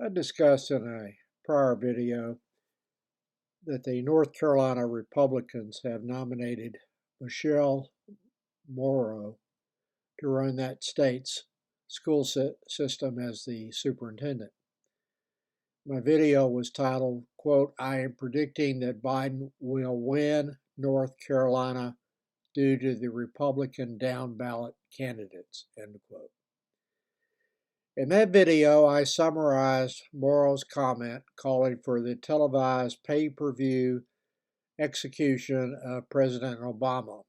I discussed in a prior video that the North Carolina Republicans have nominated Michele Morrow to run that state's school system as the superintendent. My video was titled, quote, "I am predicting that Biden will win North Carolina due to the Republican down ballot candidates," end quote. In that video, I summarized Morrow's comment calling for the televised pay-per-view execution of President Obama.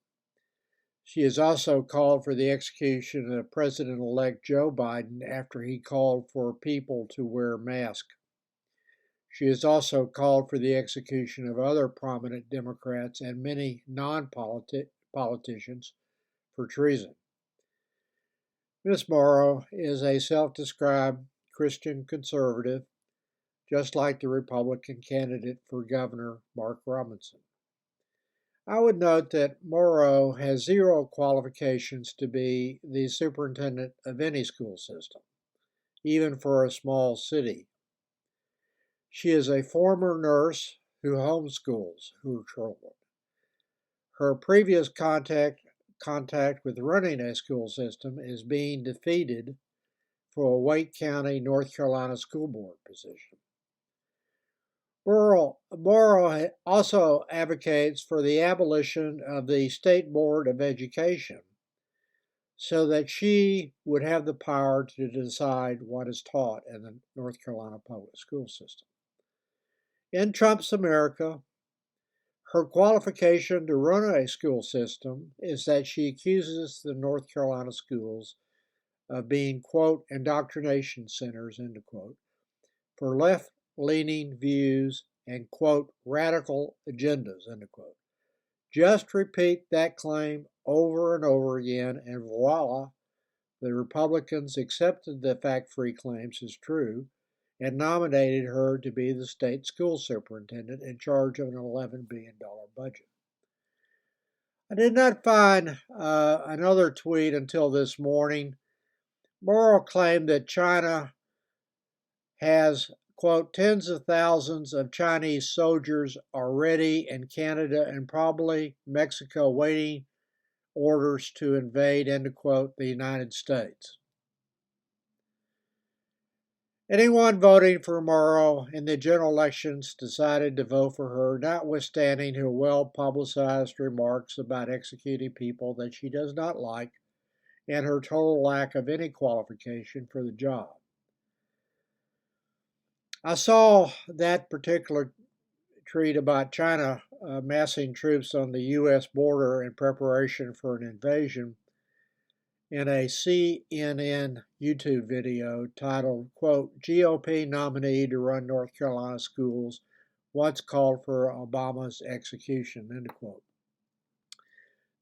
She has also called for the execution of President-elect Joe Biden after he called for people to wear masks. She has also called for the execution of other prominent Democrats and many non-politicians for treason. Ms. Morrow is a self-described Christian conservative, just like the Republican candidate for governor, Mark Robinson. I would note that Morrow has zero qualifications to be the superintendent of any school system, even for a small city. She is a former nurse who homeschools her children. Her previous contact with running a school system is being defeated for a Wake County, North Carolina school board position. Morrow also advocates for the abolition of the State Board of Education so that she would have the power to decide what is taught in the North Carolina public school system. In Trump's America, her qualification to run a school system is that she accuses the North Carolina schools of being, quote, indoctrination centers, end quote, for left-leaning views and, quote, radical agendas, end quote. Just repeat that claim over and over again, and voila, the Republicans accepted the fact-free claims as true and nominated her to be the state school superintendent in charge of an $11 billion budget. I did not find another tweet until this morning. Morrow claimed that China has, quote, tens of thousands of Chinese soldiers already in Canada and probably Mexico waiting orders to invade, end quote, the United States. Anyone voting for Morrow in the general elections decided to vote for her, notwithstanding her well-publicized remarks about executing people that she does not like and her total lack of any qualification for the job. I saw that particular tweet about China massing troops on the U.S. border in preparation for an invasion in a CNN YouTube video titled, quote, GOP nominee to run North Carolina schools once called for Obama's execution, end quote.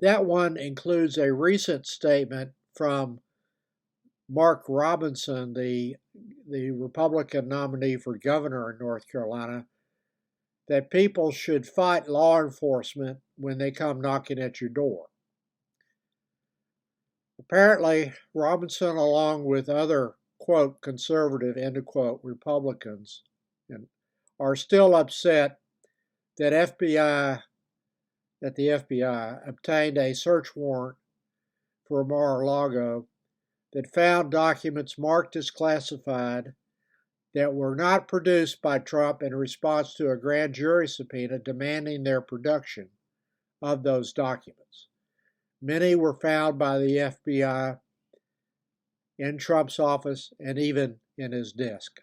That one includes a recent statement from Mark Robinson, the Republican nominee for governor in North Carolina, that people should fight law enforcement when they come knocking at your door. Apparently, Robinson, along with other, quote, conservative, end quote, Republicans, are still upset that the FBI obtained a search warrant for Mar-a-Lago that found documents marked as classified that were not produced by Trump in response to a grand jury subpoena demanding their production of those documents. Many were found by the FBI in Trump's office and even in his desk.